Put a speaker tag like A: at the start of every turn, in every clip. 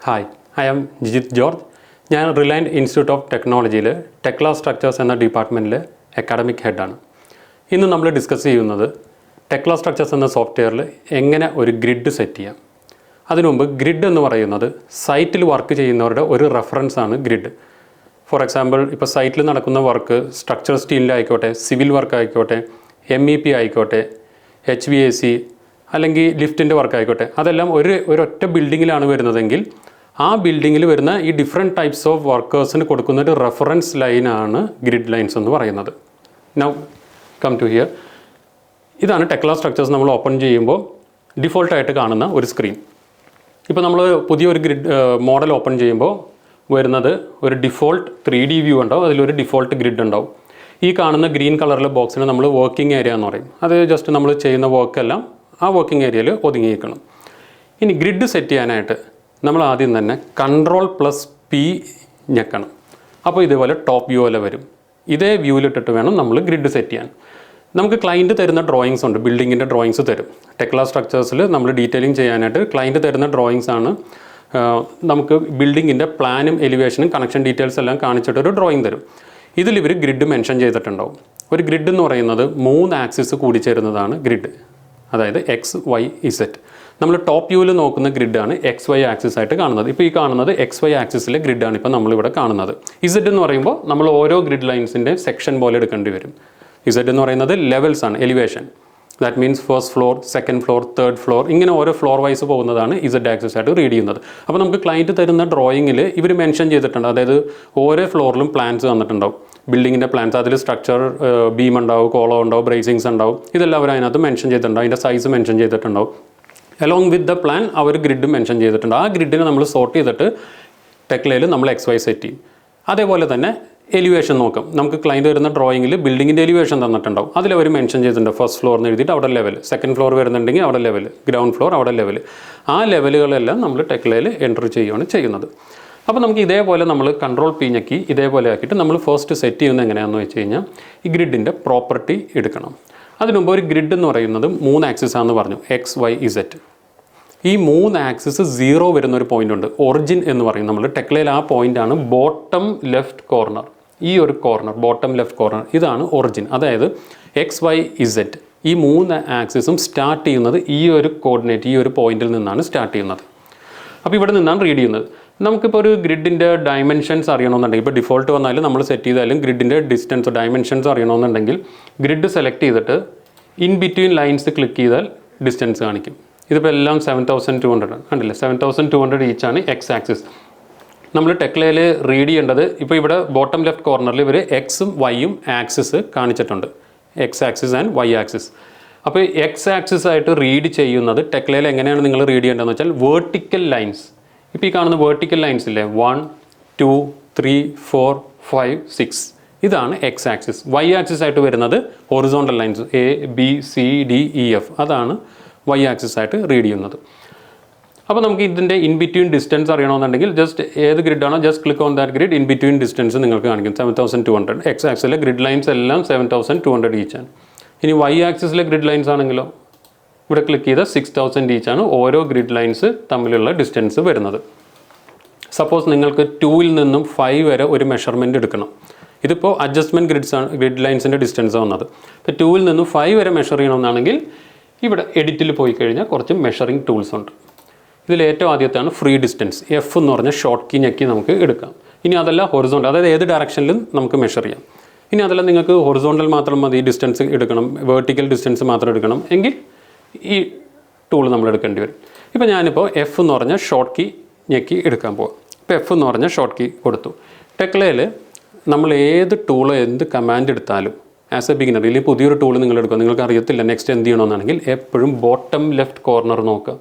A: Hi, I am Jijith George. ഞാൻ Reliance institute of ടെക്നോളജിയിൽ Tekla structures എന്ന ഡിപ്പാർട്ട്മെൻറ്റിൽ അക്കാഡമിക് ഹെഡാണ്. ഇന്ന് നമ്മൾ ഡിസ്കസ് ചെയ്യുന്നത് ടെക്ല സ്ട്രക്ചേഴ്സ് എന്ന സോഫ്റ്റ്വെയറിൽ എങ്ങനെ ഒരു ഗ്രിഡ് സെറ്റ് ചെയ്യാം. അതിനു മുമ്പ് ഗ്രിഡ് എന്ന് പറയുന്നത് സൈറ്റിൽ വർക്ക് ചെയ്യുന്നവരുടെ ഒരു റെഫറൻസാണ് ഗ്രിഡ്. ഫോർ എക്സാമ്പിൾ, ഇപ്പോൾ സൈറ്റിൽ നടക്കുന്ന വർക്ക് സ്ട്രക്ചർ സ്റ്റീലിലായിക്കോട്ടെ, സിവിൽ വർക്ക് ആയിക്കോട്ടെ, MEP ആയിക്കോട്ടെ, HVAC അല്ലെങ്കിൽ ലിഫ്റ്റിൻ്റെ വർക്ക് ആയിക്കോട്ടെ, അതെല്ലാം ഒരൊറ്റ ബിൽഡിങ്ങിലാണ് വരുന്നതെങ്കിൽ ആ ബിൽഡിങ്ങിൽ വരുന്ന ഈ ഡിഫറെൻറ്റ് ടൈപ്സ് ഓഫ് വർക്കേഴ്സിന് കൊടുക്കുന്ന ഒരു റെഫറൻസ് ലൈനാണ് ഗ്രിഡ് ലൈൻസ് എന്ന് പറയുന്നത്. Now come to here. ഇതാണ് ടെക്ല സ്ട്രക്ചേഴ്സ് നമ്മൾ ഓപ്പൺ ചെയ്യുമ്പോൾ ഡിഫോൾട്ടായിട്ട് കാണുന്ന ഒരു സ്ക്രീൻ. ഇപ്പോൾ നമ്മൾ പുതിയൊരു ഗ്രിഡ് മോഡൽ ഓപ്പൺ ചെയ്യുമ്പോൾ വരുന്നത് ഒരു ഡിഫോൾട്ട് 3D വ്യൂ ഉണ്ടാവും, അതിലൊരു ഡിഫോൾട്ട് ഗ്രിഡ് ഉണ്ടാവും. ഈ കാണുന്ന ഗ്രീൻ കളറിലെ ബോക്സിന് നമ്മൾ വർക്കിംഗ് ഏരിയ എന്ന് പറയും. അത് ജസ്റ്റ് നമ്മൾ ചെയ്യുന്ന വർക്കെല്ലാം ആ വർക്കിംഗ് ഏരിയയിൽ ഒതുങ്ങിയിരിക്കണം. ഇനി ഗ്രിഡ് സെറ്റ് ചെയ്യാനായിട്ട് നമ്മൾ ആദ്യം തന്നെ Ctrl+P ഞെക്കണം. അപ്പോൾ ഇതേപോലെ ടോപ്പ് വ്യൂ പോലെ വരും. ഇതേ വ്യൂവിലിട്ടിട്ട് വേണം നമ്മൾ ഗ്രിഡ് സെറ്റ് ചെയ്യാൻ. നമുക്ക് ക്ലയൻറ്റ് തരുന്ന ഡ്രോയിങ്സ് ഉണ്ട്, ബിൽഡിങ്ങിൻ്റെ ഡ്രോയിങ്സ് തരും. ടെക്ല സ്ട്രക്ചേഴ്സിൽ നമ്മൾ ഡീറ്റെയിലിംഗ് ചെയ്യാനായിട്ട് ക്ലയൻറ്റ് തരുന്ന ഡ്രോയിങ്സ് ആണ് നമുക്ക് ബിൽഡിങ്ങിൻ്റെ പ്ലാനും എലിവേഷനും കണക്ഷൻ ഡീറ്റെയിൽസ് എല്ലാം കാണിച്ചിട്ടൊരു ഡ്രോയിങ് തരും. ഇതിൽ ഇവർ ഗ്രിഡ് മെൻഷൻ ചെയ്തിട്ടുണ്ടാവും. ഒരു ഗ്രിഡ് എന്ന് പറയുന്നത് 3 ആക്സിസ് കൂടിച്ചേരുന്നതാണ് ഗ്രിഡ്. അതായത് XYZ. നമ്മൾ ടോപ്പ് വ്യൂവിൽ നോക്കുന്ന ഗ്രിഡാണ് XY ആക്സിസ് ആയിട്ട് കാണുന്നത്. ഇപ്പോൾ ഈ കാണുന്നത് XY ആക്സിസിലെ ഗ്രിഡാണ് ഇപ്പോൾ നമ്മളിവിടെ കാണുന്നത്. Z എന്ന് പറയുമ്പോൾ നമ്മൾ ഓരോ ഗ്രിഡ് ലൈൻസിൻ്റെ സെക്ഷൻ പോലെ എടുക്കേണ്ടി വരും. Z എന്ന് പറയുന്നത് ലെവൽസ് ആണ്, elevation. That means first floor, second floor, third floor, ഇങ്ങനെ ഓരോ ഫ്ലോർ വൈസ് പോകുന്നതാണ് Z ആക്സിസ് ആയിട്ട് റീഡ് ചെയ്യുന്നത്. അപ്പോൾ നമുക്ക് ക്ലയൻറ്റ് തരുന്ന ഡ്രോയിങ്ങിൽ ഇവർ മെൻഷൻ ചെയ്തിട്ടുണ്ട്. അതായത് ഓരോ ഫ്ലോറിലും പ്ലാൻസ് തന്നിട്ടുണ്ടാവും, ബിൽഡിങ്ങിൻ്റെ പ്ലാൻസ്. അതിൽ സ്ട്രക്ചർ ബീം ഉണ്ടാവും, കോളം ഉണ്ടാവും, ബ്രേസിങ്സ് ഉണ്ടാവും. ഇതെല്ലാം അവർ അതിനകത്ത് മെൻഷൻ ചെയ്തിട്ടുണ്ടാവും. അതിൻ്റെ സൈസ് മെൻഷൻ ചെയ്തിട്ടുണ്ടാവും. അലോങ് വിത്ത് ദ പ്ലാൻ അവർ ഗ്രിഡ് മെൻഷൻ ചെയ്തിട്ടുണ്ട്. ആ ഗ്രിഡിനെ നമ്മൾ സോർട്ട് ചെയ്തിട്ട് ടെക്ലയിൽ നമ്മൾ XY സെറ്റ് ചെയ്യും. അതേപോലെ തന്നെ എലിവേഷൻ നോക്കാം. നമുക്ക് ക്ലയൻറ്റ് വരുന്ന ഡ്രോയിങ്ങിൽ ബിൽഡിങ്ങിൻ്റെ എലിവേഷൻ തന്നിട്ടുണ്ടാവും. അതിലവർ മെൻഷൻ ചെയ്തിട്ടുണ്ട് ഫസ്റ്റ് ഫ്ലോർ എന്ന് എഴുതിയിട്ട് അവിടെ ലെവൽ, സെക്കൻഡ് ഫ്ലോർ വരുന്നുണ്ടെങ്കിൽ അവിടെ ലെവൽ, ഗ്രൗണ്ട് ഫ്ലോർ അവിടെ ലെവൽ. ആ ലെവലുകളെല്ലാം നമ്മൾ ടെക്ലയിൽ എൻ്റർ ചെയ്യുകയാണ് ചെയ്യുന്നത്. അപ്പോൾ നമുക്ക് ഇതേപോലെ നമ്മൾ Ctrl+P ഞെക്കി ഇതേപോലെ ആക്കിയിട്ട് നമ്മൾ ഫസ്റ്റ് സെറ്റ് ചെയ്യുന്നത് എങ്ങനെയാണെന്ന് വെച്ച് കഴിഞ്ഞാൽ ഈ ഗ്രിഡിൻ്റെ പ്രോപ്പർട്ടി എടുക്കണം. അതിനുമുമ്പ് ഒരു ഗ്രിഡ് എന്ന് പറയുന്നത് 3 ആക്സിസ് ആണെന്ന് പറഞ്ഞു, XYZ. ഈ 3 ആക്സിസ് 0 വരുന്നൊരു പോയിൻ്റ് ഉണ്ട്, ഒറിജിൻ എന്ന് പറയും നമ്മൾ ടെക്ലയിൽ. ആ പോയിൻ്റാണ് ബോട്ടം ലെഫ്റ്റ് കോർണർ. ഈ ഒരു കോർണർ, ബോട്ടം ലെഫ്റ്റ് കോർണർ, ഇതാണ് ഒറിജിൻ. അതായത് XYZ ഈ 3 ആക്സിസും സ്റ്റാർട്ട് ചെയ്യുന്നത് ഈ ഒരു കോർഡിനേറ്റ്, ഈ ഒരു പോയിന്റിൽ നിന്നാണ് സ്റ്റാർട്ട് ചെയ്യുന്നത്. അപ്പോൾ ഇവിടെ നിന്നാണ് റീഡ് ചെയ്യുന്നത്. നമുക്കിപ്പോൾ ഒരു ഗ്രിഡിൻ്റെ ഡയമെൻഷൻസ് അറിയണമെന്നുണ്ടെങ്കിൽ, ഇപ്പോൾ ഡിഫോൾട്ട് വന്നാലും നമ്മൾ സെറ്റ് ചെയ്താലും ഗ്രിഡിൻ്റെ ഡിസ്റ്റൻസ് ഡയമെൻഷൻസ് അറിയണമെന്നുണ്ടെങ്കിൽ ഗ്രിഡ് സെലക്ട് ചെയ്തിട്ട് ഇൻ ബിറ്റ്വീൻ ലൈൻസ് ക്ലിക്ക് ചെയ്താൽ ഡിസ്റ്റൻസ് കാണിക്കും. ഇതിപ്പോൾ എല്ലാം 7200 കണ്ടില്ലേ, 7200 ഈച്ചാണ് X ആക്സിസ്. നമ്മൾ ടെക്ലയിൽ റീഡ് ചെയ്യേണ്ടത് ഇപ്പോൾ ഇവിടെ ബോട്ടം ലെഫ്റ്റ് കോർണറിൽ ഇവർ Xഉം Yയും ആക്സിസ് കാണിച്ചിട്ടുണ്ട്, X axis and Y axis. അപ്പോൾ X ആക്സിസ് ആയിട്ട് റീഡ് ചെയ്യുന്നത് ടെക്ലയിൽ എങ്ങനെയാണ് നിങ്ങൾ റീഡ് ചെയ്യേണ്ടതെന്ന് വെച്ചാൽ വേർട്ടിക്കൽ ലൈൻസ്. ഇപ്പോൾ ഈ കാണുന്ന വേർട്ടിക്കൽ ലൈൻസ് ഇല്ലേ, 1 2 3 4 5 6, ഇതാണ് X ആക്സിസ്. Y ആക്സിസ് ആയിട്ട് വരുന്നത് ഹൊറിസോണ്ടൽ ലൈൻസ് ABCDEF, അതാണ് Y ആക്സിസ് ആയിട്ട് റീഡ് ചെയ്യുന്നത്. അപ്പോൾ നമുക്ക് ഇതിൻ്റെ ഇൻ ബിറ്റ്വീൻ ഡിസ്റ്റൻസ് അറിയണമെന്നുണ്ടെങ്കിൽ ജസ്റ്റ് ഏത് ഗ്രിഡാണോ just click on that grid. In between distance നിങ്ങൾക്ക് കാണിക്കും 7200. X ആക്സിലെ ഗ്രിഡ് ലൈൻസ് എല്ലാം 7200 ഈച്ചാണ്. ഇനി Y ആക്സിസിലെ ഗ്രിഡ് ലൈൻസ് ആണെങ്കിലോ ഇവിടെ ക്ലിക്ക് ചെയ്താൽ 6000 ഈച്ചാണ് ഓരോ ഗ്രിഡ് ലൈൻസ് തമ്മിലുള്ള ഡിസ്റ്റൻസ് വരുന്നത്. സപ്പോസ് നിങ്ങൾക്ക് 2ൽ നിന്നും 5 വരെ ഒരു മെഷർമെൻറ്റ് എടുക്കണം. ഇതിപ്പോൾ അഡ്ജസ്റ്റ്മെൻറ്റ് ഗ്രിഡ് ലൈൻസിൻ്റെ ഡിസ്റ്റൻസ് വന്നത്. ഇപ്പോൾ 2ൽ നിന്നും 5 വരെ മെഷർ ചെയ്യണമെന്നാണെങ്കിൽ ഇവിടെ എഡിറ്റിൽ പോയി കഴിഞ്ഞാൽ കുറച്ച് മെഷറിംഗ് ടൂൾസ് ഉണ്ട്. ഇതിൽ ഏറ്റവും ആദ്യത്തെയാണ് ഫ്രീ ഡിസ്റ്റൻസ്. F എന്ന് പറഞ്ഞ ഷോർട്ട് കീ ഞെക്കി നമുക്ക് എടുക്കാം. ഇനി അതല്ല ഹൊറിസോണ്ടൽ, അതായത് ഏത് ഡയറക്ഷനിലും നമുക്ക് മെഷർ ചെയ്യാം. ഇനി അതല്ല നിങ്ങൾക്ക് ഹൊറിസോണ്ടൽ മാത്രം മതി, ഡിസ്റ്റൻസ് എടുക്കണം, വെർട്ടിക്കൽ ഡിസ്റ്റൻസ് മാത്രം എടുക്കണം എങ്കിൽ ഈ ടൂൾ നമ്മൾ എടുക്കേണ്ടി വരും. ഇപ്പോൾ ഞാനിപ്പോൾ F എന്ന് പറഞ്ഞ ഷോർട്ട് കീ ഞെക്കി എടുക്കാൻ പോകാം. ഇപ്പോൾ F എന്ന് പറഞ്ഞ ഷോർട്ട് കീ കൊടുത്തു. ടെക്ലയിൽ നമ്മൾ ഏത് ടൂളോ എന്ത് കമാൻഡ് എടുത്താലും ആസ് എ ബിഗിനർ, ഇല്ലെങ്കിൽ പുതിയൊരു ടൂൾ നിങ്ങൾ എടുക്കുക, നിങ്ങൾക്ക് അറിയത്തില്ല നെക്സ്റ്റ് എന്ത് ചെയ്യണമെന്നാണെങ്കിൽ എപ്പോഴും ബോട്ടം ലെഫ്റ്റ് കോർണർ നോക്കുക.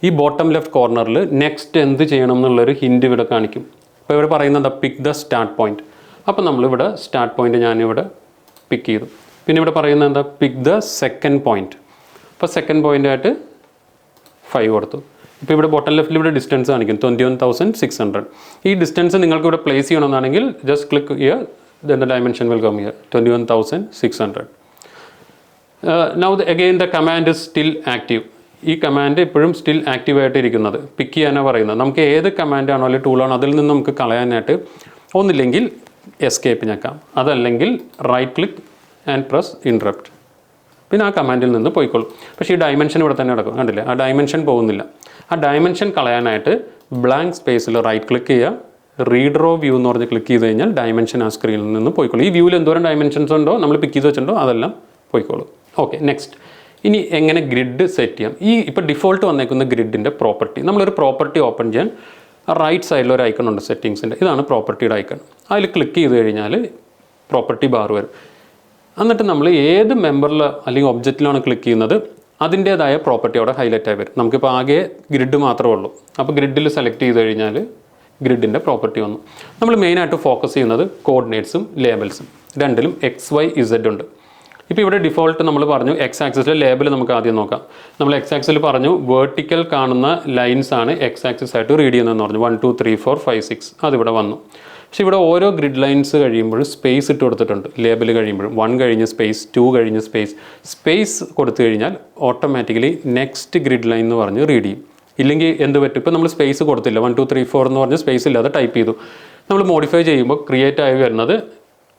A: ഈ ബോട്ടം ലെഫ്റ്റ് കോർണറിൽ നെക്സ്റ്റ് എന്ത് ചെയ്യണം എന്നുള്ളൊരു ഹിൻഡ് ഇവിടെ കാണിക്കും. അപ്പോൾ ഇവിടെ പറയുന്നത് പിക്ക് ദ സ്റ്റാർട്ട് പോയിൻറ്റ്. അപ്പോൾ നമ്മളിവിടെ സ്റ്റാർട്ട് പോയിൻറ്റ് ഞാനിവിടെ പിക്ക് ചെയ്തു. പിന്നെ ഇവിടെ പറയുന്നത് എന്താ, പിക്ക് ദ സെക്കൻഡ് പോയിൻറ്റ്. അപ്പോൾ സെക്കൻഡ് പോയിൻ്റായിട്ട് 5 കൊടുത്തു. ഇപ്പോൾ ഇവിടെ ബോട്ടം ലെഫ്റ്റിൽ ഇവിടെ ഡിസ്റ്റൻസ് കാണിക്കും 21600. ഈ ഡിസ്റ്റൻസ് നിങ്ങൾക്ക് ഇവിടെ പ്ലേസ് ചെയ്യണമെന്നാണെങ്കിൽ ജസ്റ്റ് ക്ലിക്ക് ചെയ്യുക, then the dimension will come here 21600. Now again the command is still active. ഈ കമാൻഡ് ഇപ്പോഴും സ്റ്റിൽ ആക്റ്റീവായിട്ട് ഇരിക്കുന്നത്. പിക്ക് ചെയ്യാനാണ് പറയുന്നത്. നമുക്ക് ഏത് കമാൻഡാണോ അല്ലെങ്കിൽ ടൂളാണോ അതിൽ നിന്ന് നമുക്ക് കളയാനായിട്ട് ഒന്നില്ലെങ്കിൽ എസ്കേപ്പ് ഞെക്കാം, അതല്ലെങ്കിൽ right click and press interrupt. പിന്നെ ആ കമാൻഡിൽ നിന്ന് പോയിക്കോളും. പക്ഷേ ഈ ഡയമെൻഷൻ ഇവിടെ തന്നെ നടക്കും, കണ്ടില്ലേ? ആ ഡയമെൻഷൻ പോകുന്നില്ല. ആ ഡയമെൻഷൻ കളയാനായിട്ട് ബ്ലാങ്ക് സ്പേസിൽ റൈറ്റ് ക്ലിക്ക് ചെയ്യുക, റീഡ്രോ വ്യൂ എന്ന് പറഞ്ഞ് ക്ലിക്ക് ചെയ്ത് കഴിഞ്ഞാൽ ഡയമെൻഷൻ ആ സ്ക്രീനിൽ നിന്ന് പോയിക്കോളും. ഈ വ്യൂവിൽ എന്തോരം ഡയമെൻഷൻസ് ഉണ്ടോ നമ്മൾ പിക്ക് ചെയ്ത് വെച്ചിട്ടുണ്ടോ അതെല്ലാം പോയിക്കോളും. Okay, next. ഇനി എങ്ങനെ ഗ്രിഡ് സെറ്റ് ചെയ്യാം? ഈ ഇപ്പോൾ ഡിഫോൾട്ട് വന്നേക്കുന്ന ഗ്രിഡിൻ്റെ പ്രോപ്പർട്ടി, നമ്മളൊരു പ്രോപ്പർട്ടി ഓപ്പൺ ചെയ്യാൻ റൈറ്റ് സൈഡിൽ ഒരു ഐക്കൺ ഉണ്ട് സെറ്റിങ്സിൻ്റെ. ഇതാണ് പ്രോപ്പർട്ടിയുടെ ഐക്കൺ. അതിൽ ക്ലിക്ക് ചെയ്ത് കഴിഞ്ഞാൽ പ്രോപ്പർട്ടി ബാർ വരും. എന്നിട്ട് നമ്മൾ ഏത് മെമ്പറിൽ അല്ലെങ്കിൽ ഒബ്ജക്റ്റിലാണ് ക്ലിക്ക് ചെയ്യുന്നത് അതിൻ്റേതായ പ്രോപ്പർട്ടി അവിടെ ഹൈലൈറ്റ് ആയി വരും. നമുക്കിപ്പോൾ ആകെ ഗ്രിഡ് മാത്രമേ ഉള്ളൂ. അപ്പോൾ ഗ്രിഡിൽ സെലക്ട് ചെയ്ത് കഴിഞ്ഞാൽ ഗ്രിഡിൻ്റെ പ്രോപ്പർട്ടി വന്നു. നമ്മൾ മെയിനായിട്ട് ഫോക്കസ് ചെയ്യുന്നത് കോർഡിനേറ്റ്സും ലേബൽസും. രണ്ടിലും XYZ ഉണ്ട്. ഇപ്പോൾ ഇവിടെ ഡിഫോൾട്ട് നമ്മൾ പറഞ്ഞു എക്സ് ആക്സിസിലെ ലേബൽ നമുക്ക് ആദ്യം നോക്കാം. നമ്മൾ എക്സ് ആക്സിൽ പറഞ്ഞു വേർട്ടിക്കൽ കാണുന്ന ലൈൻസ് ആണ് എക്സ് ആക്സിസ് ആയിട്ട് റീഡ് ചെയ്യുന്നതെന്ന് പറഞ്ഞു. 1 2 3 4 5 6 അതിവിടെ വന്നു. പക്ഷേ ഇവിടെ ഓരോ ഗ്രിഡ് ലൈൻസ് കഴിയുമ്പോഴും സ്പേസ് ഇട്ട് കൊടുത്തിട്ടുണ്ട്. ലേബൽ കഴിയുമ്പോഴും 1 കഴിഞ്ഞ് സ്പേസ്, 2 കഴിഞ്ഞ് സ്പേസ് കൊടുത്തു കഴിഞ്ഞാൽ ഓട്ടോമാറ്റിക്കലി നെക്സ്റ്റ് ഗ്രിഡ് ലൈൻ എന്ന് പറഞ്ഞ് റീഡ് ചെയ്യും. ഇല്ലെങ്കിൽ എന്ത് പറ്റും? ഇപ്പോൾ നമ്മൾ സ്പേസ് കൊടുത്തില്ല, 1 2 3 4 എന്ന് പറഞ്ഞ് സ്പേസ് ഇല്ലാതെ ടൈപ്പ് ചെയ്തു. നമ്മൾ മോഡിഫൈ ചെയ്യുമ്പോൾ ക്രിയേറ്റ് ആയി വരുന്നത്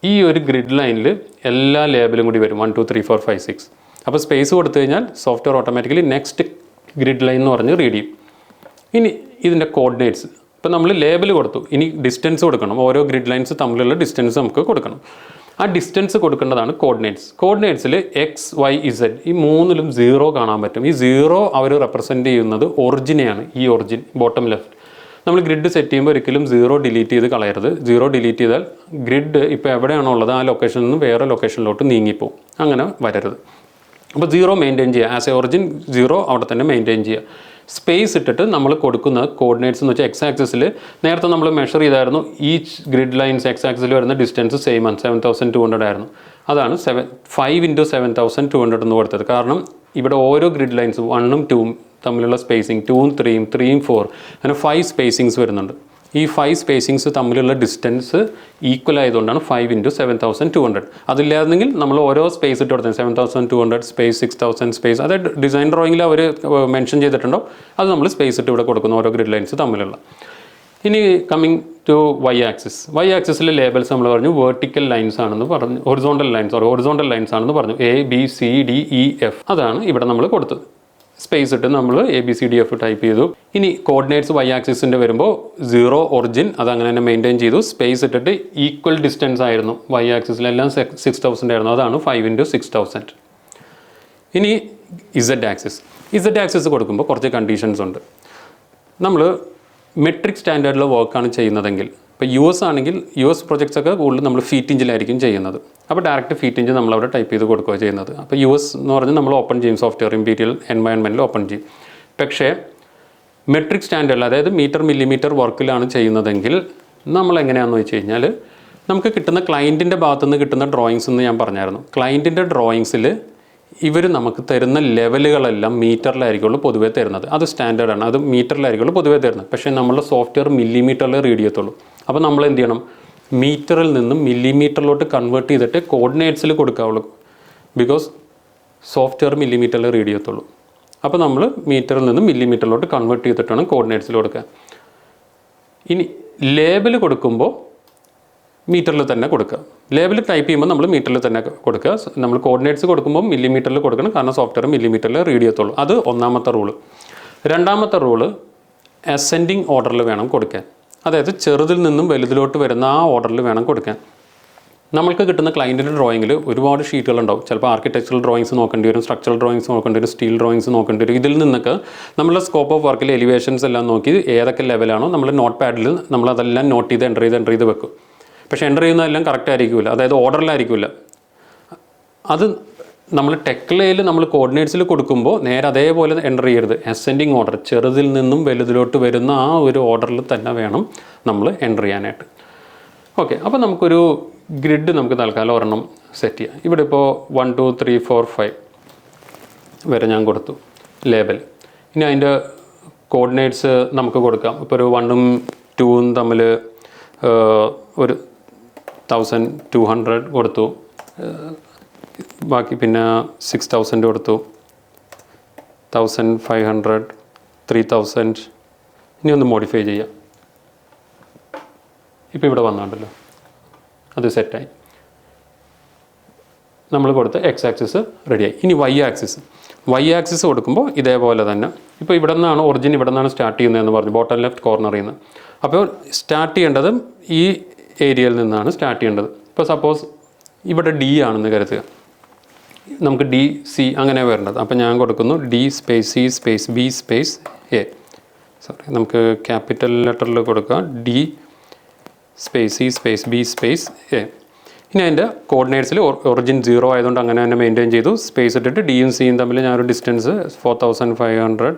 A: ഈ ഒരു ഗ്രിഡ് ലൈനിൽ എല്ലാ ലേബലും കൂടി വരും, 1 2 3 4 5 6. അപ്പോൾ സ്പേസ് കൊടുത്തു കഴിഞ്ഞാൽ software automatically next grid line എന്ന് പറഞ്ഞ് റീഡ് ചെയ്യും. ഇനി ഇതിൻ്റെ കോർഡിനേറ്റ്സ്, ഇപ്പോൾ നമ്മൾ ലേബൽ കൊടുത്തു, ഇനി ഡിസ്റ്റൻസ് കൊടുക്കണം. ഓരോ ഗ്രിഡ് ലൈൻസ് തമ്മിലുള്ള ഡിസ്റ്റൻസ് നമുക്ക് കൊടുക്കണം. ആ ഡിസ്റ്റൻസ് കൊടുക്കേണ്ടതാണ് കോർഡിനേറ്റ്സ്. കോർഡിനേറ്റ്സിൽ XYZ ഈ മൂന്നിലും 0 കാണാൻ പറ്റും. ഈ 0 അവർ റെപ്രസെൻറ്റ് ചെയ്യുന്നത് ഒറിജിനെയാണ്. ഈ ഒറിജിൻ ബോട്ടം ലെഫ്റ്റ്. നമ്മൾ ഗ്രിഡ് സെറ്റ് ചെയ്യുമ്പോൾ ഒരിക്കലും 0 ഡിലീറ്റ് ചെയ്ത് കളയരുത്. 0 ഡിലീറ്റ് ചെയ്താൽ ഗ്രിഡ് ഇപ്പോൾ എവിടെയാണോ ഉള്ളത് ആ ലൊക്കേഷനിൽ നിന്ന് വേറെ ലൊക്കേഷനിലോട്ട് നീങ്ങിപ്പോവും. അങ്ങനെ വരരുത്. അപ്പോൾ 0 മെയിൻറ്റെയിൻ ചെയ്യുക. ആസ് എ ഒറിജിൻ 0 അവിടെ തന്നെ മെയിൻറ്റെയിൻ ചെയ്യുക. സ്പേസ് ഇട്ടിട്ട് നമ്മൾ കൊടുക്കുന്ന കോർഡിനേറ്റ്സ് എന്ന് വെച്ചാൽ എക്സ് ആക്സിസിൽ നേരത്തെ നമ്മൾ മെഷർ ചെയ്തായിരുന്നു. ഈച്ച് ഗ്രിഡ് ലൈൻസ് എക്സ് ആക്സിൽ വരുന്ന ഡിസ്റ്റൻസ് സെയിം ആണ്, 7200 ആയിരുന്നു. അതാണ് 5 × 7200 എന്ന് കൊടുത്തത്. കാരണം ഇവിടെ ഓരോ ഗ്രിഡ് ലൈൻസും 1ഉം 2ഉം തമ്മിലുള്ള സ്പേസിങ്, 2ഉം 3ഉം 3ഉം 4 അങ്ങനെ 5 സ്പേസിങ്സ് വരുന്നുണ്ട്. ഈ 5 സ്പേസിങ്സ് തമ്മിലുള്ള ഡിസ്റ്റൻസ് ഈക്വൽ ആയതുകൊണ്ടാണ് 5 × 7200. അതില്ലായിരുന്നെങ്കിൽ നമ്മൾ ഓരോ സ്പേസ് ഇട്ട് കൊടുത്തത് 7200 സ്പേസ് 6000 സ്പേസ്, അതായത് ഡിസൈൻ ഡ്രോയിങ്ങിൽ അവർ മെൻഷൻ ചെയ്തിട്ടുണ്ടോ അത് നമ്മൾ സ്പേസ് ഇട്ട് ഇവിടെ കൊടുക്കുന്നു ഓരോ ഗ്രിഡ് ലൈൻസ് തമ്മിലുള്ള. ഇനി coming to Y axis. Y ആക്സിസിലെ ലേബൽസ് നമ്മൾ പറഞ്ഞു വേർട്ടിക്കൽ ലൈൻസ് ആണെന്ന് പറഞ്ഞു, ഹൊറിസോണ്ടൽ ലൈൻസ് ആണെന്ന് പറഞ്ഞു. ABCDEF അതാണ് ഇവിടെ നമ്മൾ കൊടുത്തത്. സ്പേസ് ഇട്ട് നമ്മൾ ABCDF ടൈപ്പ് ചെയ്തു. ഇനി കോർഡിനേറ്റ്സ് വൈ ആക്സിസിൻ്റെ വരുമ്പോൾ 0 ഒറിജിൻ അതങ്ങനെ തന്നെ മെയിൻറ്റെയിൻ ചെയ്തു. സ്പേസ് ഇട്ടിട്ട് ഈക്വൽ ഡിസ്റ്റൻസ് ആയിരുന്നു വൈ ആക്സിസിലെല്ലാം 6000 ആയിരുന്നു. അതാണ് 5 × 6000. ഇനി ഇസഡ് ആക്സിസ് കൊടുക്കുമ്പോൾ കുറച്ച് കണ്ടീഷൻസ് ഉണ്ട്. നമ്മൾ മെട്രിക് സ്റ്റാൻഡേർഡിലെ വർക്കാണ് ചെയ്യുന്നതെങ്കിൽ, ഇപ്പോൾ US ആണെങ്കിൽ US പ്രൊജക്ട്സ് ഒക്കെ കൂടുതൽ നമ്മൾ ഫീറ്റ് ഇഞ്ചിലായിരിക്കും ചെയ്യുന്നത്. അപ്പോൾ ഡയറക്റ്റ് ഫീറ്റ് ഇഞ്ച് നമ്മളവിടെ ടൈപ്പ് ചെയ്ത് കൊടുക്കുക ചെയ്യുന്നത്. അപ്പോൾ US എന്ന് പറഞ്ഞാൽ നമ്മൾ ഓപ്പൺ ചെയ്യും, സോഫ്റ്റ്വെയർ ഇമ്പീരിയൽ എൻവയൺമെൻറ്റിൽ ഓപ്പൺ ചെയ്യും. പക്ഷേ മെട്രിക് സ്റ്റാൻഡേർഡിൽ അതായത് മീറ്റർ മില്ലിമീറ്റർ വർക്കിലാണ് ചെയ്യുന്നതെങ്കിൽ നമ്മൾ എങ്ങനെയാണെന്ന് വെച്ച് കഴിഞ്ഞാൽ നമുക്ക് കിട്ടുന്ന ക്ലയൻറ്റിൻ്റെ ഭാഗത്തുനിന്ന് കിട്ടുന്ന ഡ്രോയിങ്സ് എന്ന് ഞാൻ പറഞ്ഞായിരുന്നു. ക്ലയൻറ്റിൻ്റെ ഡ്രോയിങ്സിൽ ഇവർ നമുക്ക് തരുന്ന ലെവലുകളെല്ലാം മീറ്ററിലായിരിക്കുള്ളൂ പൊതുവേ തരുന്നത്. അത് സ്റ്റാൻഡേർഡാണ്, അത് മീറ്ററിലായിരിക്കുള്ളൂ പൊതുവേ തരുന്നത്. പക്ഷേ നമ്മളുടെ സോഫ്റ്റ്വെയർ മില്ലിമീറ്ററിൽ റീഡ് ചെയ്യത്തുള്ളൂ. അപ്പോൾ നമ്മൾ എന്ത് ചെയ്യണം? മീറ്ററിൽ നിന്നും മില്ലിമീറ്ററിലോട്ട് കൺവേർട്ട് ചെയ്തിട്ട് കോർഡിനേറ്റ്സിൽ കൊടുക്കാവുള്ളൂ. ബിക്കോസ് സോഫ്റ്റ്വെയർ മില്ലിമീറ്ററിൽ റീഡ് ചെയ്യത്തുള്ളൂ. അപ്പോൾ നമ്മൾ മീറ്ററിൽ നിന്നും മില്ലിമീറ്ററിലോട്ട് കൺവേർട്ട് ചെയ്തിട്ട് വേണം കോർഡിനേറ്റ്സിൽ കൊടുക്കാൻ. ഇനി ലേബൽ കൊടുക്കുമ്പോൾ മീറ്ററിൽ തന്നെ കൊടുക്കുക. ലേബൽ ടൈപ്പ് ചെയ്യുമ്പോൾ നമ്മൾ മീറ്ററിൽ തന്നെ കൊടുക്കുക. നമ്മൾ കോർഡിനേറ്റ്സ് കൊടുക്കുമ്പോൾ മില്ലിമീറ്ററിൽ കൊടുക്കണം, കാരണം സോഫ്റ്റ്വെയർ മില്ലിമീറ്ററിൽ റീഡ് ചെയ്യത്തുള്ളൂ. അത് ഒന്നാമത്തെ റൂള്. രണ്ടാമത്തെ റൂള് അസെൻഡിങ് ഓർഡറിൽ വേണം കൊടുക്കാൻ. അതായത് ചെറുതിൽ നിന്നും വലുതിലോട്ട് വരുന്ന ആ ഓർഡറിൽ വേണം കൊടുക്കാൻ. നമ്മൾക്ക് കിട്ടുന്ന ക്ലയൻറ്റിൻ്റെ ഡ്രോയിങ്ങിൽ ഒരുപാട് ഷീറ്റുകളുണ്ടാവും. ചിലപ്പോൾ ആർക്കിടെക്ചറൽ ഡ്രോയിങ്സ് നോക്കേണ്ടി വരും, സ്ട്രക്ചറൽ ഡ്രോയിങ്സ് നോക്കേണ്ടി വരും, സ്റ്റീൽ ഡ്രോയിങ്സ് നോക്കേണ്ടി വരും. ഇതിൽ നിന്നൊക്കെ നമ്മളുടെ സ്കോപ്പ് ഓഫ് വർക്കിൽ എലിവേഷൻസ് എല്ലാം നോക്കി ഏതൊക്കെ ലെവലാണോ നമ്മൾ നോട്ട് പാഡിൽ നമ്മളതെല്ലാം നോട്ട് ചെയ്ത് എൻ്റർ ചെയ്ത് വെക്കും. പക്ഷേ എൻ്റർ ചെയ്യുന്നതെല്ലാം കറക്റ്റ് ആയിരിക്കില്ല, അതായത് ഓർഡറിലായിരിക്കില്ല. അത് നമ്മൾ ടെക്ലയിൽ നമ്മൾ കോർഡിനേറ്റ്സിൽ കൊടുക്കുമ്പോൾ നേരെ അതേപോലെ എൻ്റർ ചെയ്യരുത്. അസെൻഡിങ് ഓർഡർ, ചെറുതിൽ നിന്നും വലുതിലോട്ട് വരുന്ന ആ ഒരു ഓർഡറിൽ തന്നെ വേണം നമ്മൾ എൻ്റർ ചെയ്യാനായിട്ട്. ഓക്കെ, അപ്പോൾ നമുക്കൊരു ഗ്രിഡ് നമുക്ക് തൽക്കാലം ഒരെണ്ണം സെറ്റ് ചെയ്യാം. ഇവിടെ ഇപ്പോൾ 1 2 3 4 5 വരെ ഞാൻ കൊടുത്തു ലേബൽ. ഇനി അതിൻ്റെ കോർഡിനേറ്റ്സ് നമുക്ക് കൊടുക്കാം. ഇപ്പോൾ ഒരു 1ഉം 2ഉം തമ്മിൽ ഒരു 1200 കൊടുത്തു, ബാക്കി പിന്നെ 6000 കൊടുത്തു. 1500, 3000. ഇനി ഒന്ന് മോഡിഫൈ ചെയ്യാം. ഇപ്പോൾ ഇവിടെ വന്നാണ്ടല്ലോ, അത് സെറ്റായി. നമ്മൾ കൊടുത്ത എക്സ് ആക്സിസ് റെഡിയായി. ഇനി വൈ ആക്സിസ് കൊടുക്കുമ്പോൾ ഇതേപോലെ തന്നെ. ഇപ്പോൾ ഇവിടെ നിന്നാണ് ഒറിജിൻ, ഇവിടെ നിന്നാണ് സ്റ്റാർട്ട് ചെയ്യുന്നതെന്ന് പറഞ്ഞു, ബോട്ടം ലെഫ്റ്റ് കോർണറിൽ നിന്ന്. അപ്പോൾ സ്റ്റാർട്ട് ചെയ്യേണ്ടതും ഈ ഏരിയയിൽ നിന്നാണ് സ്റ്റാർട്ട് ചെയ്യേണ്ടത്. ഇപ്പോൾ സപ്പോസ് ഇവിടെ ഡി ആണെന്ന് കരുതുക, നമുക്ക് ഡി സി അങ്ങനെ വരേണ്ടത്. അപ്പോൾ ഞാൻ കൊടുക്കുന്നു D space C space B space A. നമുക്ക് ക്യാപിറ്റൽ ലെറ്ററിൽ കൊടുക്കുക, D space C space B space A. ഇനി അതിൻ്റെ കോർഡിനേറ്റ്സിൽ ഒറിജിൻ 0 ആയതുകൊണ്ട് അങ്ങനെ തന്നെ മെയിൻറ്റെയിൻ ചെയ്തു. സ്പേസ് ഇട്ടിട്ട് ഡിയും സിയും തമ്മിൽ ഞാനൊരു ഡിസ്റ്റൻസ് 4500,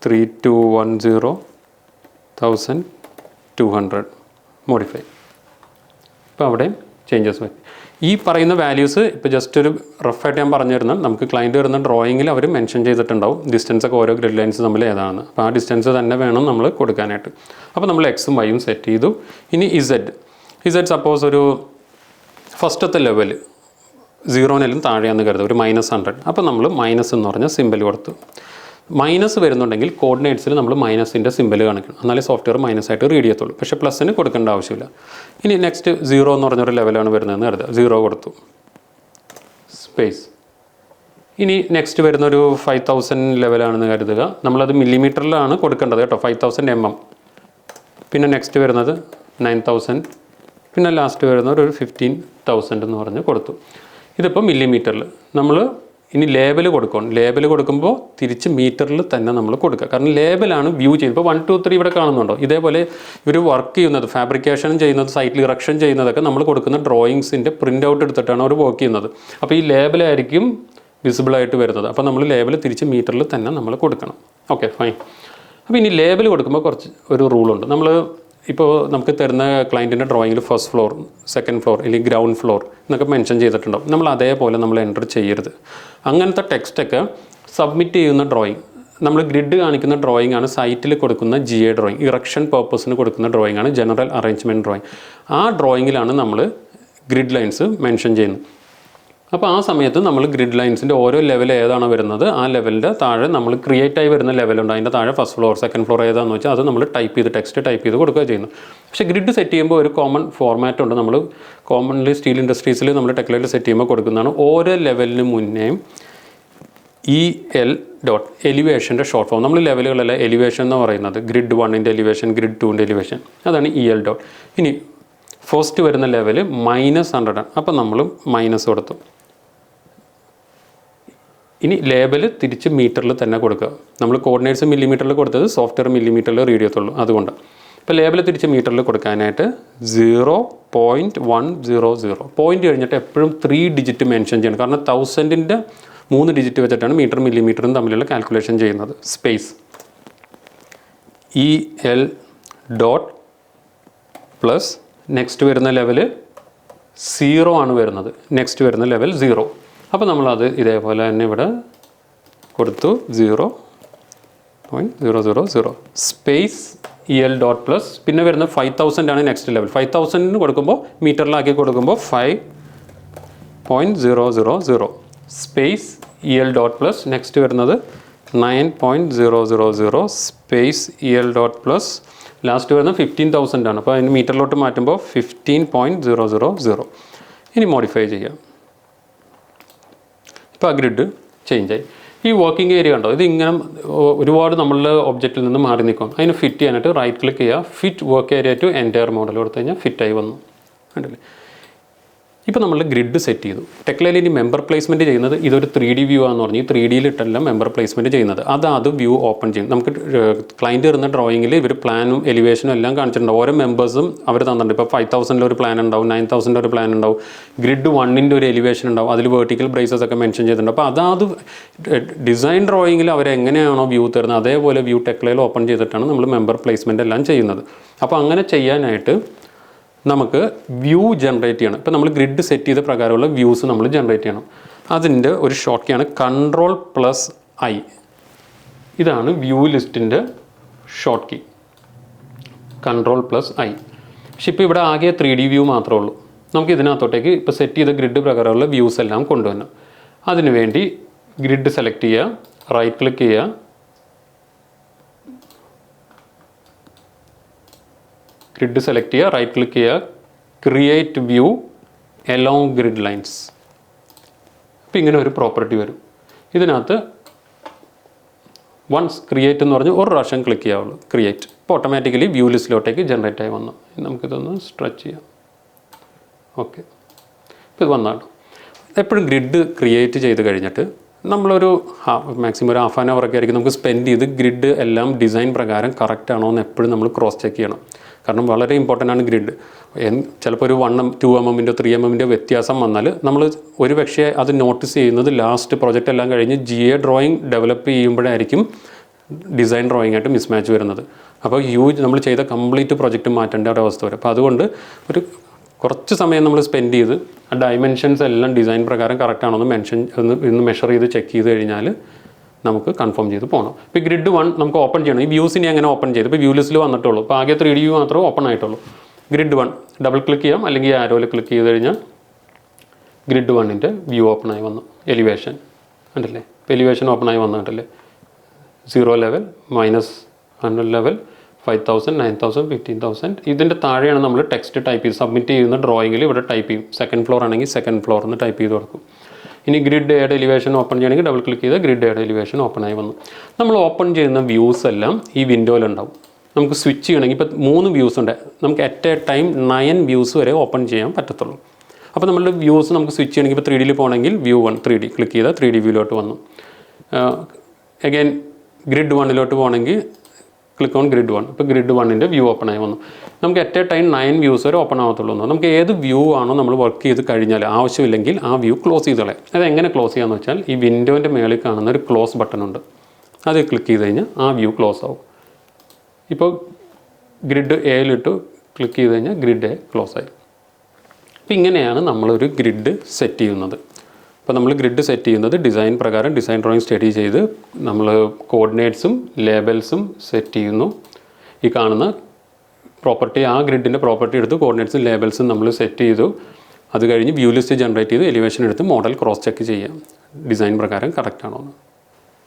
A: 3210, 1200 മോഡിഫൈ. ഇപ്പോൾ അവിടെ ചേഞ്ചസ് വരും. ഈ പറയുന്ന വാല്യൂസ് ഇപ്പോൾ ജസ്റ്റ് ഒരു റഫായിട്ട് ഞാൻ പറഞ്ഞു തരുന്നത്, നമുക്ക് ക്ലയൻറ്റ് വരുന്ന ഡ്രോയിങ്ങിൽ അവർ മെൻഷൻ ചെയ്തിട്ടുണ്ടാവും ഡിസ്റ്റൻസ് ഒക്കെ ഓരോ ഗ്രിഡ് ലൈൻസ് തമ്മിൽ ഏതാണെന്ന്. അപ്പോൾ ആ ഡിസ്റ്റൻസ് തന്നെ വേണം നമ്മൾ കൊടുക്കാനായിട്ട്. അപ്പോൾ നമ്മൾ എക്സും വൈയും സെറ്റ് ചെയ്തു. ഇനി ഇസഡ് സപ്പോസ് ഒരു ഫസ്റ്റത്തെ ലെവൽ 0 താഴെയാണെന്ന് കരുതുക, ഒരു -100. അപ്പോൾ നമ്മൾ മൈനസ് എന്ന് പറഞ്ഞ സിമ്പൽ കൊടുത്തു. മൈനസ് വരുന്നുണ്ടെങ്കിൽ കോർഡിനേറ്റ്സിൽ നമ്മൾ മൈനസിൻ്റെ സിമ്പൽ കാണിക്കണം, എന്നാലേ സോഫ്റ്റ്വെയർ മൈനസായിട്ട് റീഡ് ചെയ്യത്തുള്ളൂ. പക്ഷേ പ്ലസ്സിന് കൊടുക്കേണ്ട ആവശ്യമില്ല. ഇനി നെക്സ്റ്റ് 0 എന്ന് പറഞ്ഞൊരു ലെവലാണ് വരുന്നതെന്ന് കരുതുക, 0 കൊടുത്തു, സ്പേസ്. ഇനി നെക്സ്റ്റ് വരുന്നൊരു 5000 ലെവലാണെന്ന് കരുതുക, നമ്മളത് മില്ലിമീറ്ററിലാണ് കൊടുക്കേണ്ടത് കേട്ടോ, 5000 mm. പിന്നെ നെക്സ്റ്റ് വരുന്നത് 9000, പിന്നെ ലാസ്റ്റ് വരുന്നത് ഒരു 15000 എന്ന് പറഞ്ഞ് കൊടുത്തു. ഇതിപ്പോൾ മില്ലിമീറ്ററിൽ. നമ്മൾ ഇനി ലേബൽ കൊടുക്കണം. ലേബൽ കൊടുക്കുമ്പോൾ തിരിച്ച് മീറ്ററിൽ തന്നെ നമ്മൾ കൊടുക്കുക. കാരണം ലേബലാണ് വ്യൂ ചെയ്യുന്നത്. ഇപ്പോൾ 1, 2, 3 ഇവിടെ കാണുന്നുണ്ടോ? ഇതേപോലെ ഇവർ വർക്ക് ചെയ്യുന്നത്, ഫാബ്രിക്കേഷൻ ചെയ്യുന്നത്, സൈറ്റിൽ ഇറക്ഷൻ ചെയ്യുന്നതൊക്കെ നമ്മൾ കൊടുക്കുന്ന ഡ്രോയിങ്സിൻ്റെ പ്രിൻ്റ് ഔട്ട് എടുത്തിട്ടാണ് അവർ വർക്ക് ചെയ്യുന്നത്. അപ്പോൾ ഈ ലേബലായിരിക്കും വിസിബിളായിട്ട് വരുന്നത്. അപ്പോൾ നമ്മൾ ലേബൽ തിരിച്ച് മീറ്ററിൽ തന്നെ നമ്മൾ കൊടുക്കണം. Okay, fine. അപ്പോൾ ഇനി ലേബൽ കൊടുക്കുമ്പോൾ കുറച്ച് ഒരു റൂളുണ്ട്. ഇപ്പോൾ നമുക്ക് തരുന്ന ക്ലയൻറ്റിൻ്റെ ഡ്രോയിങ്ങിൽ ഫസ്റ്റ് ഫ്ലോർ, സെക്കൻഡ് ഫ്ലോർ അല്ലെങ്കിൽ ഗ്രൗണ്ട് ഫ്ലോർ എന്നൊക്കെ മെൻഷൻ ചെയ്തിട്ടുണ്ടാവും. നമ്മൾ അതേപോലെ നമ്മൾ എൻ്റർ ചെയ്യരുത്. അങ്ങനത്തെ ടെക്സ്റ്റൊക്കെ സബ്മിറ്റ് ചെയ്യുന്ന ഡ്രോയിങ്, നമ്മൾ ഗ്രിഡ് കാണിക്കുന്ന ഡ്രോയിങ് ആണ് സൈറ്റിൽ കൊടുക്കുന്ന GA ഡ്രോയിങ്, ഇറക്ഷൻ പർപ്പസിന് കൊടുക്കുന്ന ഡ്രോയിങ് ആണ് ജനറൽ അറേഞ്ച്മെൻറ്റ് ഡ്രോയിങ്. ആ ഡ്രോയിങ്ങിലാണ് നമ്മൾ ഗ്രിഡ് ലൈൻസ് മെൻഷൻ ചെയ്യുന്നത്. അപ്പോൾ ആ സമയത്ത് നമ്മൾ ഗ്രിഡ് ലൈൻസിൻ്റെ ഓരോ ലെവൽ ഏതാണോ വരുന്നത് ആ ലെവലിൻ്റെ താഴെ നമ്മൾ ക്രിയേറ്റായി വരുന്ന ലെവലുണ്ട്, അതിൻ്റെ താഴെ ഫസ്റ്റ് ഫ്ലോർ, സെക്കൻഡ് ഫ്ലോർ ഏതാണെന്ന് വെച്ചാൽ അത് നമ്മൾ ടെക്സ്റ്റ് ടൈപ്പ് ചെയ്ത് കൊടുക്കുക ചെയ്യുന്നു. പക്ഷേ ഗ്രിഡ് സെറ്റ് ചെയ്യുമ്പോൾ ഒരു കോമൺ ഫോർമാറ്റ് ഉണ്ട്. നമ്മൾ കോമൺലി സ്റ്റീൽ ഇൻഡസ്ട്രീസിൽ നമ്മൾ ടെക്ലൈറ്റ് സെറ്റ് ചെയ്യുമ്പോൾ കൊടുക്കുന്നതാണ്. ഓരോ ലെവലിന് മുന്നേയും EL ഡോട്ട് എലിവേഷൻ്റെ ഷോർട്ട് ഫോം. നമ്മൾ ലെവലുകളല്ല എലിവേഷൻ എന്ന് പറയുന്നത്, ഗ്രിഡ് 1ൻ്റെ എലിവേഷൻ, ഗ്രിഡ് 2ൻ്റെ എലിവേഷൻ, അതാണ് EL ഡോട്ട്. ഇനി ഫസ്റ്റ് വരുന്ന ലെവൽ -100 ആണ്. അപ്പോൾ നമ്മൾ മൈനസ് കൊടുത്തു. ഇനി ലേബൽ തിരിച്ച് മീറ്ററിൽ തന്നെ കൊടുക്കുക. നമ്മൾ കോർഡിനേറ്റ്സ് മില്ലിമീറ്ററിൽ കൊടുത്തത് സോഫ്റ്റ്വെയർ മില്ലിമീറ്ററിൽ റീഡ് ചെയ്യത്തുള്ളൂ, അതുകൊണ്ട്. ഇപ്പോൾ ലേബൽ തിരിച്ച് മീറ്ററിൽ കൊടുക്കാനായിട്ട് 0.100 പോയിന്റ് കഴിഞ്ഞിട്ട് എപ്പോഴും 3 ഡിജിറ്റ് മെൻഷൻ ചെയ്യണം. കാരണം 1000ൻ്റെ 3 ഡിജിറ്റ് വെച്ചിട്ടാണ് മീറ്റർ മില്ലിമീറ്ററും തമ്മിലുള്ള കാൽക്കുലേഷൻ ചെയ്യുന്നത്. Space EL dot plus next വരുന്ന ലെവൽ 0 ആണ് വരുന്നത്, നെക്സ്റ്റ് വരുന്ന ലെവൽ 0. അപ്പോൾ നമ്മളത് ഇതേപോലെ തന്നെ ഇവിടെ കൊടുത്തു 0.000 സ്പേസ് EL ഡോട്ട് പ്ലസ്. പിന്നെ വരുന്ന 5000 ആണ് നെക്സ്റ്റ് ലെവൽ. 5000 കൊടുക്കുമ്പോൾ മീറ്ററിലാക്കി കൊടുക്കുമ്പോൾ 5.000 space EL dot plus. Next വരുന്നത് 9.000 space EL dot plus. Last വരുന്ന 15000 ആണ്. അപ്പോൾ അതിന് മീറ്ററിലോട്ട് മാറ്റുമ്പോൾ 15.000. ഇനി മോഡിഫൈ ചെയ്യാം. ഇപ്പോൾ ആ ഗ്രിഡ് ചേഞ്ചായി. ഈ വർക്കിംഗ് ഏരിയ കണ്ടോ, ഇത് ഇങ്ങനെ ഒരുപാട് നമ്മളുടെ ഒബ്ജക്റ്റിൽ നിന്ന് മാറി നിൽക്കും. അതിന് ഫിറ്റ് ചെയ്യാനായിട്ട് റൈറ്റ് ക്ലിക്ക് ചെയ്യുക, fit work area to entire model കൊടുത്തു കഴിഞ്ഞാൽ ഫിറ്റായി വന്നു. കണ്ടില്ലേ? ഇപ്പോൾ നമ്മൾ ഗ്രിഡ് സെറ്റ് ചെയ്തു. ടെക്ലൈൽ ഇനി മെമ്പർ പ്ലേസ്മെൻറ്റ് ചെയ്യുന്നത് ഇതൊരു 3D വ്യൂ ആണെന്ന് പറഞ്ഞ് 3Dയിലിട്ടെല്ലാം മെമ്പർ പ്ലേസ്മെൻറ്റ് ചെയ്യുന്നത്. അത് വ്യൂ ഓപ്പൺ ചെയ്യും. നമുക്ക് ക്ലയൻറ്റ് വരുന്ന ഡ്രോയിങ്ങിൽ ഇവർ പ്ലാനും എലിവേഷനും എല്ലാം കാണിച്ചിട്ടുണ്ടാവും. ഓരോ മെമ്പേഴ്സും അവർ തന്നിട്ടുണ്ട്. ഇപ്പോൾ 5000 ഒരു പ്ലാൻ ഉണ്ടാവും, 9000 ഒരു പ്ലാൻ ഉണ്ടാവും, ഗ്രിഡ് 1ൻ്റെ ഒരു എലിവേഷൻ ഉണ്ടാവും, അതിൽ വെർട്ടിക്കൽ ബ്രേസസ് ഒക്കെ മെൻഷൻ ചെയ്തിട്ടുണ്ട്. അപ്പോൾ ഡിസൈൻ ഡ്രോയിങ്ങിൽ അവരെങ്ങനെയാണോ വ്യൂ തരുന്നത് അതേപോലെ വ്യൂ ടെക്ലൈൽ ഓപ്പൺ ചെയ്തിട്ടാണ് നമ്മൾ മെമ്പർ പ്ലേസ്മെൻറ്റ് എല്ലാം ചെയ്യുന്നത്. അപ്പോൾ അങ്ങനെ ചെയ്യാനായിട്ട് നമുക്ക് വ്യൂ ജനറേറ്റ് ചെയ്യണം. ഇപ്പോൾ നമ്മൾ ഗ്രിഡ് സെറ്റ് ചെയ്ത പ്രകാരമുള്ള വ്യൂസ് നമ്മൾ ജനറേറ്റ് ചെയ്യണം. അതിൻ്റെ ഒരു ഷോർട്ട് കീയാണ് Ctrl+I. ഇതാണ് വ്യൂ ലിസ്റ്റിൻ്റെ ഷോർട്ട് കീ, Ctrl+I. പക്ഷെ ഇപ്പോൾ ഇവിടെ ആകെ 3D വ്യൂ മാത്രമേ ഉള്ളൂ. നമുക്ക് ഇതിനകത്തോട്ടേക്ക് ഇപ്പോൾ സെറ്റ് ചെയ്ത ഗ്രിഡ് പ്രകാരമുള്ള വ്യൂസ് എല്ലാം കൊണ്ടുവരണം. അതിനുവേണ്ടി ഗ്രിഡ് സെലക്ട് ചെയ്യുക, റൈറ്റ് ക്ലിക്ക് ചെയ്യുക, ഗ്രിഡ് സെലക്ട് ചെയ്യുക, റൈറ്റ് ക്ലിക്ക് ചെയ്യുക, create view along grid lines. അപ്പോൾ ഇങ്ങനെ ഒരു പ്രോപ്പർട്ടി വരും. ഇതിനകത്ത് വൺസ് ക്രിയേറ്റ് എന്ന് പറഞ്ഞ് ഒരു പ്രാവശ്യം ക്ലിക്ക് ചെയ്യാവുള്ളൂ, ക്രിയേറ്റ്. ഇപ്പോൾ ഓട്ടോമാറ്റിക്കലി വ്യൂ ലിസ്റ്റിലോട്ടേക്ക് ജനറേറ്റ് ആയി വന്നു. നമുക്കിതൊന്ന് സ്ട്രെച്ച് ചെയ്യാം. ഓക്കെ, ഇപ്പോൾ ഇത് വന്നാണ്. എപ്പോഴും ഗ്രിഡ് ക്രിയേറ്റ് ചെയ്ത് കഴിഞ്ഞിട്ട് നമ്മളൊരു മാക്സിമം ഒരു ഹാഫ് ആൻ അവർ ഒക്കെ ആയിരിക്കും നമുക്ക് സ്പെൻഡ് ചെയ്ത് ഗ്രിഡ് എല്ലാം ഡിസൈൻ പ്രകാരം കറക്റ്റ് ആണോ എന്ന് എപ്പോഴും നമ്മൾ ക്രോസ് ചെക്ക് ചെയ്യണം. കാരണം വളരെ ഇമ്പോർട്ടൻ്റ് ആണ് ഗ്രിഡ്. ചിലപ്പോൾ ഒരു 1 2 mm 3 mm വ്യത്യാസം വന്നാൽ നമ്മൾ ഒരു പക്ഷേ അത് നോട്ടീസ് ചെയ്യുന്നത് ലാസ്റ്റ് പ്രൊജക്റ്റ് എല്ലാം കഴിഞ്ഞ് GA ഡ്രോയിങ് ഡെവലപ്പ് ചെയ്യുമ്പോഴായിരിക്കും ഡിസൈൻ ഡ്രോയിങ് ആയിട്ട് മിസ്മാച്ച് വരുന്നത്. അപ്പോൾ നമ്മൾ ചെയ്ത കംപ്ലീറ്റ് പ്രൊജക്റ്റ് മാറ്റേണ്ട ഒരു അവസ്ഥ വരും. അപ്പോൾ അതുകൊണ്ട് ഒരു കുറച്ച് സമയം നമ്മൾ സ്പെൻഡ് ചെയ്ത് ആ ഡയമെൻഷൻസ് എല്ലാം ഡിസൈൻ പ്രകാരം കറക്റ്റ് ആണോ എന്ന് മെഷർ ചെയ്ത് ചെക്ക് ചെയ്ത് കഴിഞ്ഞാൽ നമുക്ക് കൺഫേം ചെയ്ത് പോകണം. ഇപ്പോൾ ഗ്രിഡ് 1 നമുക്ക് ഓപ്പൺ ചെയ്യണം. ഈ വ്യൂസിനെ അങ്ങനെ ഓപ്പൺ ചെയ്ത് ഇപ്പോൾ വ്യൂ ലിസ്റ്റിൽ വന്നിട്ടുള്ളൂ. ഇപ്പോൾ ആകെ 3D വ്യൂ മാത്രമേ ഓപ്പൺ ആയിട്ടുള്ളൂ. ഗ്രിഡ് 1 ഡബിൾ ക്ലിക്ക് ചെയ്യാം, അല്ലെങ്കിൽ ആരോയിൽ ക്ലിക്ക് ചെയ്ത് കഴിഞ്ഞാൽ ഗ്രിഡ് 1ൻ്റെ വ്യൂ ഓപ്പൺ ആയി വന്നു. എലിവേഷൻ ഉണ്ടല്ലേ, ഇപ്പോൾ എലിവേഷൻ ഓപ്പൺ ആയി വന്നിട്ടല്ലേ. 0 ലെവൽ, -100 ലെവൽ, 5000, 9000, 15000. ഇതിൻ്റെ താഴെയാണ് നമ്മൾ ടെക്സ്റ്റ് ടൈപ്പ് ചെയ്ത് സബ്മിറ്റ് ചെയ്യുന്ന ഡ്രോയിങ്ങിൽ ഇവിടെ ടൈപ്പ് ചെയ്യും. സെക്കൻഡ് ഫ്ലോർ ആണെങ്കിൽ സെക്കൻഡ് ഫ്ലോർ എന്ന് ടൈപ്പ് ചെയ്ത് കൊടുക്കും. ഇനി ഗ്രിഡ് എയുടെ എലിവേഷൻ ഓപ്പൺ ചെയ്യണമെങ്കിൽ ഡബിൾ ക്ലിക്ക് ചെയ്താൽ ഗ്രിഡ് എയുടെ എലിവേഷൻ ഓപ്പൺ ആയി വന്നു. നമ്മൾ ഓപ്പൺ ചെയ്യുന്ന വ്യൂസ് എല്ലാം ഈ വിൻഡോയിലുണ്ടാവും. നമുക്ക് സ്വിച്ച് ചെയ്യണമെങ്കിൽ ഇപ്പോൾ 3 വ്യൂസ് ഉണ്ട്. നമുക്ക് അറ്റ് എ ടൈം 9 വ്യൂസ് വരെ ഓപ്പൺ ചെയ്യാൻ പറ്റത്തുള്ളൂ. അപ്പോൾ നമ്മളുടെ വ്യൂസ് നമുക്ക് സ്വിച്ച് ചെയ്യണമെങ്കിൽ ഇപ്പോൾ 3Dയിൽ പോകണമെങ്കിൽ വ്യൂ 1 3D ക്ലിക്ക് ചെയ്താൽ 3D വ്യൂയിലോട്ട് വന്നു. അഗൈൻ ഗ്രിഡ് 1ലോട്ട് പോകണമെങ്കിൽ ക്ലിക്ക് ഓൺ ഗ്രിഡ് 1. ഇപ്പോൾ ഗ്രിഡ് 1ൻ്റെ വ്യൂ ഓപ്പൺ ആയി വന്നു. നമുക്ക് അറ്റ് എ ടൈം 9 വ്യൂസ് വരെ ഓപ്പൺ ആവത്തുള്ളൂ. നമുക്ക് ഏത് വ്യൂ ആണോ നമ്മൾ വർക്ക് ചെയ്ത് കഴിഞ്ഞാൽ ആവശ്യമില്ലെങ്കിൽ ആ വ്യൂ ക്ലോസ് ചെയ്ത് കളയാം. അത് എങ്ങനെ ക്ലോസ് ചെയ്യാമെന്ന് വെച്ചാൽ ഈ വിൻഡോൻ്റെ മേളിൽ കാണുന്ന ഒരു ക്ലോസ് ബട്ടൺ ഉണ്ട്. അത് ക്ലിക്ക് ചെയ്ത് കഴിഞ്ഞാൽ ആ വ്യൂ ക്ലോസ് ആവും. ഇപ്പോൾ ഗ്രിഡ് എയിലിട്ട് ക്ലിക്ക് ചെയ്ത് കഴിഞ്ഞാൽ ഗ്രിഡ് എ ക്ലോസ് ആയി. അപ്പോൾ ഇങ്ങനെയാണ് നമ്മളൊരു ഗ്രിഡ് സെറ്റ് ചെയ്യുന്നത്. അപ്പോൾ നമ്മൾ ഗ്രിഡ് സെറ്റ് ചെയ്യുന്നത് ഡിസൈൻ പ്രകാരം ഡിസൈൻ ഡ്രോയിങ് സ്റ്റഡി ചെയ്ത് നമ്മൾ കോർഡിനേറ്റ്സും ലേബൽസും സെറ്റ് ചെയ്യുന്നു. ഈ കാണുന്ന പ്രോപ്പർട്ടി, ആ ഗ്രിഡിൻ്റെ പ്രോപ്പർട്ടി എടുത്ത് കോർഡിനേറ്റ്സും ലേബൽസും നമ്മൾ സെറ്റ് ചെയ്തു. അത് കഴിഞ്ഞ് വ്യൂ ലിസ്റ്റ് ജനറേറ്റ് ചെയ്ത് എലിവേഷൻ എടുത്ത് മോഡൽ ക്രോസ് ചെക്ക് ചെയ്യാം ഡിസൈൻ പ്രകാരം കറക്റ്റ് ആണോ എന്ന്.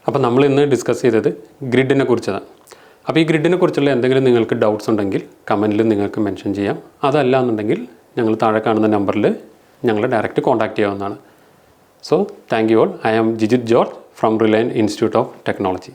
A: അപ്പോൾ നമ്മൾ ഇന്ന് ഡിസ്കസ് ചെയ്തത് ഗ്രിഡിനെ കുറിച്ചതാണ്. അപ്പോൾ ഈ ഗ്രിഡിനെ കുറിച്ചുള്ള എന്തെങ്കിലും നിങ്ങൾക്ക് ഡൗട്ട്സ് ഉണ്ടെങ്കിൽ കമൻറ്റിൽ നിങ്ങൾക്ക് മെൻഷൻ ചെയ്യാം. അതല്ല എന്നുണ്ടെങ്കിൽ ഞങ്ങൾ താഴെ കാണുന്ന നമ്പറിൽ ഞങ്ങളെ ഡയറക്റ്റ് കോൺടാക്റ്റ് ചെയ്യാവുന്നതാണ്. So, thank you all. I am Jijit George from Reliance Institute of Technology.